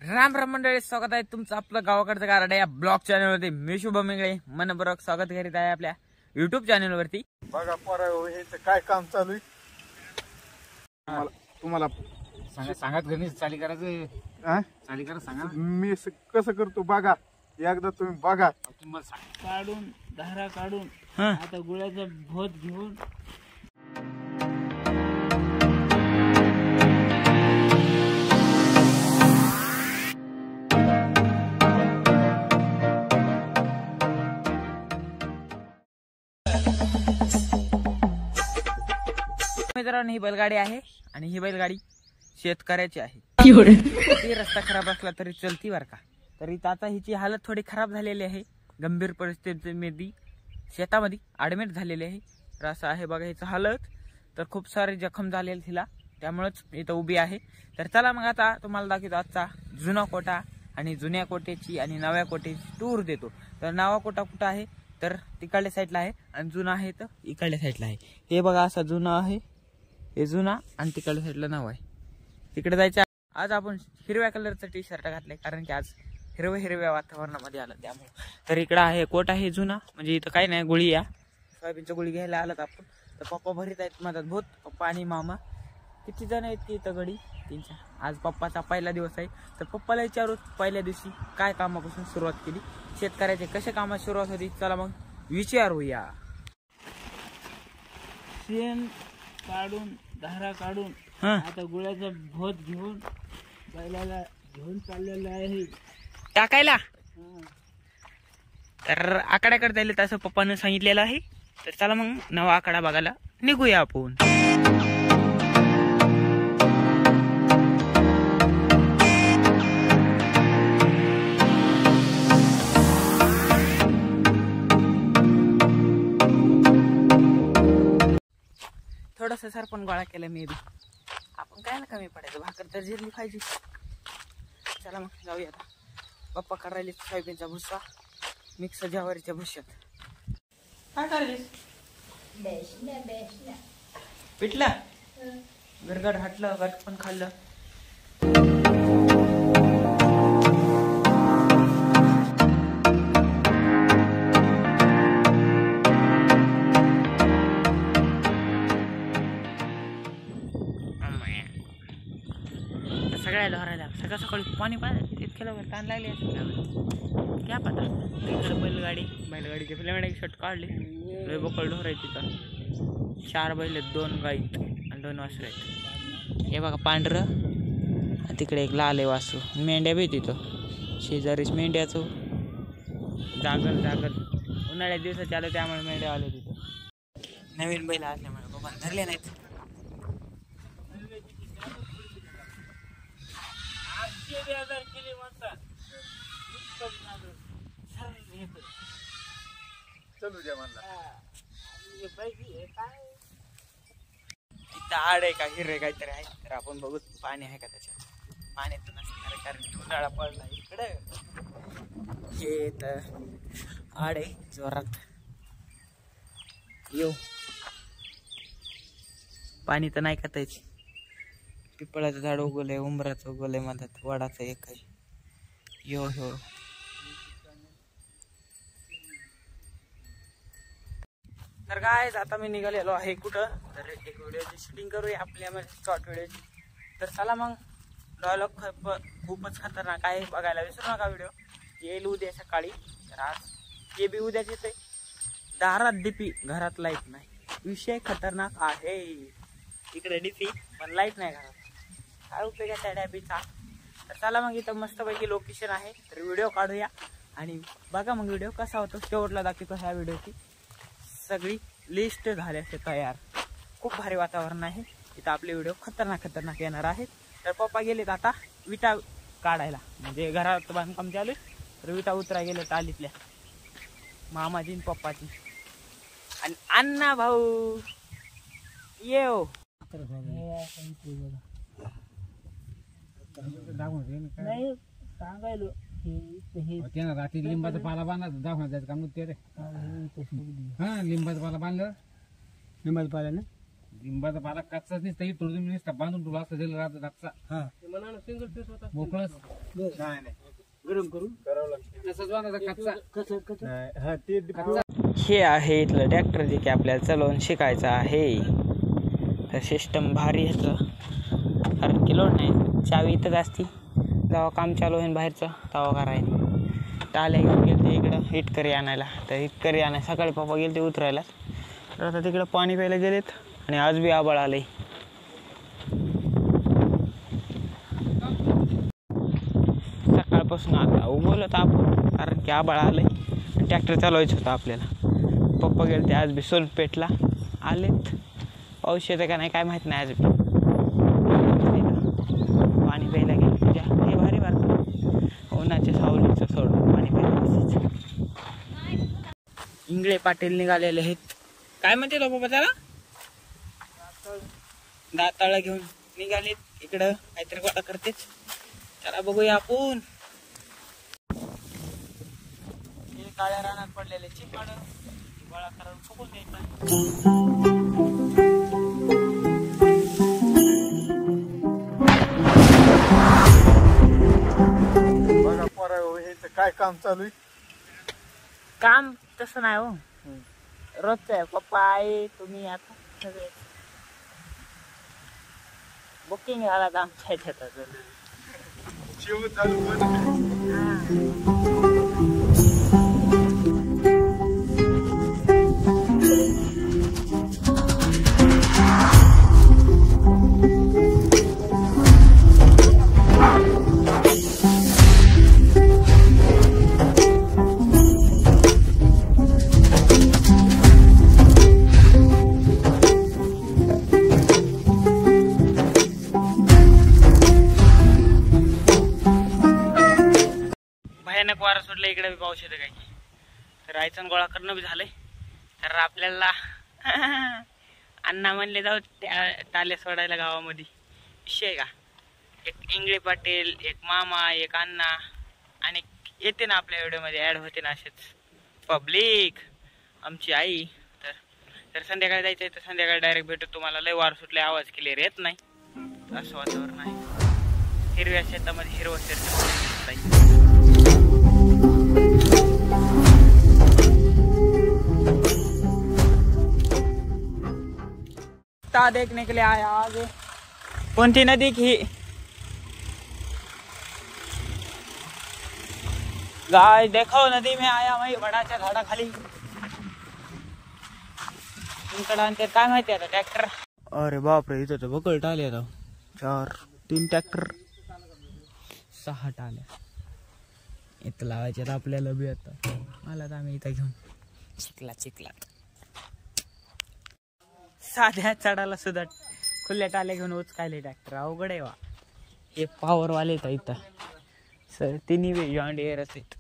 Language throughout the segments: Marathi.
राम राम मंडळी, स्वागत आहे तुमचं आपलं गावाकडचं गारड या ब्लॉग चॅनल वरती. मी शुभम इंगळे मनपूर्वक स्वागत करीत आहे आपल्या युट्यूब चॅनल वरती. बघा पोरं काय काम चालू आहे तुम्हाला सांगत गणित चाली करायचं चाली करा सांगा. मी कसं करतो बघा, एकदा तुम्ही बघा. तुम्हाला काढून धारा काढून आता गुळाचा भोत घेऊन मित्रांनो, ही बैलगाडी आहे आणि ही बैलगाडी शेतकऱ्याची आहे. ती रस्ता खराब असला तरी चलती बर का. तरी आता हिची हालत थोडी खराब झालेली आहे. गंभीर परिस्थितीमध्ये शेतामध्ये ऍडमिट झालेली आहे. तर असं आहे बघा हिचं हालत. तर खूप सारे जखम झालेले तिला, त्यामुळेच इथं उभी आहे. तर चला मग आता तुम्हाला दाखवतो आजचा जुना कोटा आणि जुन्या कोट्याची आणि नव्या कोट्याची टूर देतो. तर नवा कोटा कुठं आहे तर तिकडल्या साईडला आहे आणि जुना आहे तर इकडल्या साईडला आहे. हे बघा असा जुना आहे, हे जुना आणि तिकडल्या साईडला नाव आहे. तिकडे जायचं. आज आपण हिरव्या कलरचं टी शर्ट घातलंय कारण की आज हिरव्या वातावरणामध्ये आलं त्यामुळे. तर इकडं आहे कोट आहे जुना, म्हणजे इथं काही नाही, गोळी या सोयाबीनच्या गोळी घ्यायला आलात आपण. तर पप्पा भरीत आहेत मधात भूत, पप्पा आणि मामा. किती जण आहेत की इथं गडी तीनच्या. आज पप्पाचा पहिला दिवस आहे. तर पप्पाला विचारू पहिल्या दिवशी काय कामापासून सुरुवात केली, शेतकऱ्याचे कशा कामात सुरुवात होती. चला मग विचारूया. शेण काढून धारा काढून आता गुळाचा भोत घेऊन बैलाला घेऊन चाललेला आहे टाकायला. तर आकड्याकडे जायला तसं पप्पानं सांगितलेलं आहे. तर चला मग नवा आकडा बघायला निघूया आपण. थोडस सरपण गोळा केला मी बी. आपण काय ना कमी पडायचं, भाकर तर जिरली पाहिजे. चला मग जाऊया आता. पप्पा करायले सोयाबीनचा भुस्सा मिक्स ज्वारीच्या भुस्यात. काय करायलीस? पिठला गरगड हटलं, गट पण खाल्लं. सगळ्याला हरायला सकाळ सकाळी पाणी पाहिजे इतक्या लवकर ताण लागले क्या पता. इकडे बैलगाडीचे फिल्म शर्ट काढले. लय बोकळ ढोर आहे तिथं. 4 बैल आहेत, 2 गाई आणि 2 वासरं आहेत. हे बघा पांढरं आणि तिकडे एक लाल आहे वासरू. मेंढ्या बी तिथं शेजारीच मेंढ्याचं जागल उन्हाळ्यात दिवसात आलं त्यामुळे मेंढ्या आले तिथं. नवीन बैल असल्यामुळे बाबा धरले नाहीत. चलू द्या म्हणला. तिथं आड आहे का हिरे काहीतरी आहे. तर आपण बघू पाणी आहे का त्याच्यात. पाण्यात नसणार कारण की उन्हाळा पडला इकडे. हे तर आड आहे जोरात. येऊ पाणी तर नाही का त्याची. पिपळाचं झाड उगवलंय, उंबराचं उगवलंय, मधात वडाचं एक आहे. यो हो तर काय आता मी निघालेलो आहे कुठं तर एक व्हिडिओची शूटिंग करूया आपल्या शॉर्ट व्हिडिओची. तर चला मग. डायलॉग खूपच खतरनाक आहे, बघायला विसरू नका. व्हिडिओ येईल उद्या सकाळी. तर आज ते बी उद्याच येते. दारात डीपी, घरात लाईट नाही. विषय खतरनाक आहे. इकडे डीपी पण लाईट नाही घरात. काय उपयोग आहे त्या डॅबीचा. तर चला मग इथं मस्तपैकी लोकेशन आहे. तर व्हिडिओ काढूया आणि बघा मग व्हिडिओ कसा होतो. शेवटला दाखवतो ह्या व्हिडिओची सगळी लिस्ट झाली असे तयार. खूप भारी वातावरण आहे इथं. आपले व्हिडिओ खतरनाक येणार आहेत. तर पप्पा गेलेत आता विटा काढायला, म्हणजे घरात बांधकाम चालू. तर विटा उतरा गेले तालीतल्या मामाजी पप्पाची आणि अण्णा भाऊ येऊ. नाही सांगायलो रात्री लिंबाचा पाला बांधला दाखवण्यात जायचं काम ते रे. हा लिंबाचा पाला बांधलं. लिंबाचा पाला ना लिंबाचा पाला कच्चाच नसता तोडून नसता बांधून तुला असं दिलं रातचा मोकळच नाही नाही गरम करून करावं लागतं तसंच बांधायचा कच्चा नाही, हा ते हे आहे इथलं ट्रॅक्टर जे की आपल्याला चालवून शिकायचं आहे. तर सिस्टम भारी ह्याचं, कारण की लोड नाही, चावी इथंच असती, जेव्हा काम चालू होईल बाहेरचं तेव्हा करायला. टाले घेऊन गेले इकडं हिटकरी आणायला, तर हिटकरी आणायला सकाळी पप्पा गेले ते उतरायला. तर आता तिकडं पाणी प्यायला गेलेत आणि आज बी आबाळ आलंय. सकाळपासून आता उगवलं आपण, कारण की आबाळ आलंय आणि ट्रॅक्टर चालवायचं होतं आपल्याला. पप्पा गेले ते आज बी सोलपेटला आलेत. पाऊस येतं का नाही काय माहीत नाही. आज बी पाणी प्यायला गेलं तुझ्या हे भारी बारका उन्हाच्या सावलीचं सोडून पाणी प्यायला बसायचं. इंगळे पाटील निघालेले आहेत. काय म्हणते तो बाबा त्याला, दाताळा घेऊन निघालेत इकडं, काहीतरी गोळा करतेच. त्याला बघूया आपण. हे काळ्या रानात पडलेले चिपाड गोळा करून फुकून द्यायचा. बघा पोरा ह्याचं काय काम चालू आहे. काम तसं नाही हो, रोजच आहे. पप्पा आहे, तुम्ही, आता सगळे बुकिंग झाला आमच्या ह्याच्यात. जेवण चालू पण भयानक वारा सुटला इकडे बी पाऊस येतं काही. तर रायचन गोळा करणं बी झालंय. तर आपल्याला अण्णा म्हणले जाऊ टाले सोडायला गावामध्ये. विषय का, एक इंगळे पाटील, एक मामा, एक अण्णा आणि येते ना आपल्या व्हिडिओमध्ये ऍड होते ना असेच पब्लिक, आमची आई. तर संध्याकाळी जायचंय तर संध्याकाळी डायरेक्ट भेटू तुम्हाला. लय वार सुटले, आवाज क्लिअर येत नाही, असं वातावरण आहे. हिरव्या शेतामध्ये हिरवं शेत. देखने के लिए आया आगे. कौन सी नदी की गाय देखो, नदी में आया वही वडाच्या झाडाखाली. तुमच्याकडे काय माहिती आता ट्रॅक्टर. अरे बापरे, इथं तर बकळ टाले आता. 4-3 ट्रॅक्टर 6 टाल्या इथं लावायच्यात आपल्याला बी. आता मला तर आम्ही इथं घेऊन चिखलात साध्या चढाला सुद्धा खुल्या टाल्या घेऊन उचकायले ट्रॅक्टर. अवघड आहे वा. हे पॉवरवाले येतं इथं सर, तिन्ही बी जॉन डिअरच आहेत.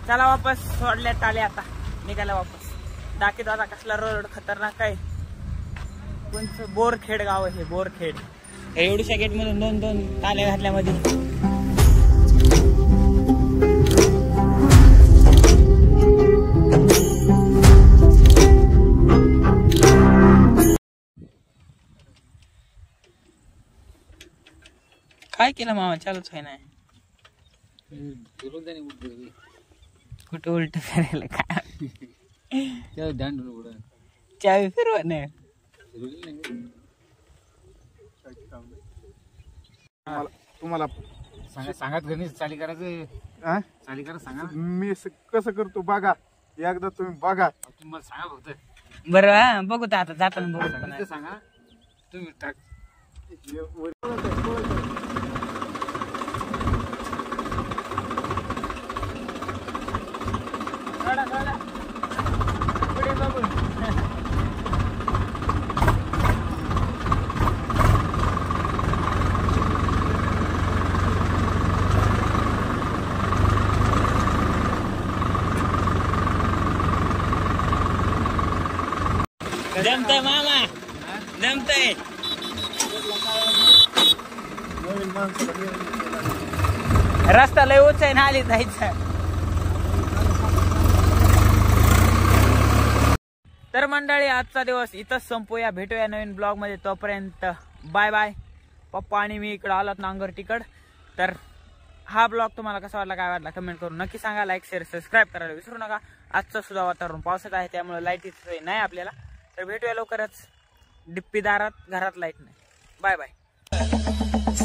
चला वापस सोडल्या टाल्या, आता निघाला वापस. दाखवतो आता कसला रोड खतरनाक आहे. कोणचं बोरखेड गाव आहे, बोरखेड. एवढ्या गेट मधून 2 टाल्या घातल्यामध्ये काय केलं मामा, चालूच आहे नाही. कुठं उलट फिरायला काय, चावी फिरवा नाही. तुम्हाला सांगत गणित चाली करायचं, हा? चाली करा सांगा. मी कसं करतो बघा, एकदा तुम्ही बघा. तुम्हाला सांगा फक्त बरं. बघू तर आता जाताना बघू. सांगा तुम्ही टाक. जमतंय मामा, जमतंय. रस्ता लय उंच आहे ना, आली जायचं. तर मंडळी आजचा दिवस इथंच संपूया, भेटूया नवीन ब्लॉग मध्ये. तोपर्यंत बाय बाय. पप्पा आणि मी इकडं आलोत नांगरटीकड. तर हा ब्लॉग तुम्हाला कसा वाटला, काय वाटला कमेंट करून नक्की सांगा. लाईक शेअर सबस्क्राईब करायला विसरू नका. आजचं सुद्धा वातावरण पावसात आहे, त्यामुळे लाईटीची सोय नाही आपल्याला. तर भेटूया लवकरच. डिप्पी दारात, घरात लाईट नाही. Bye bye.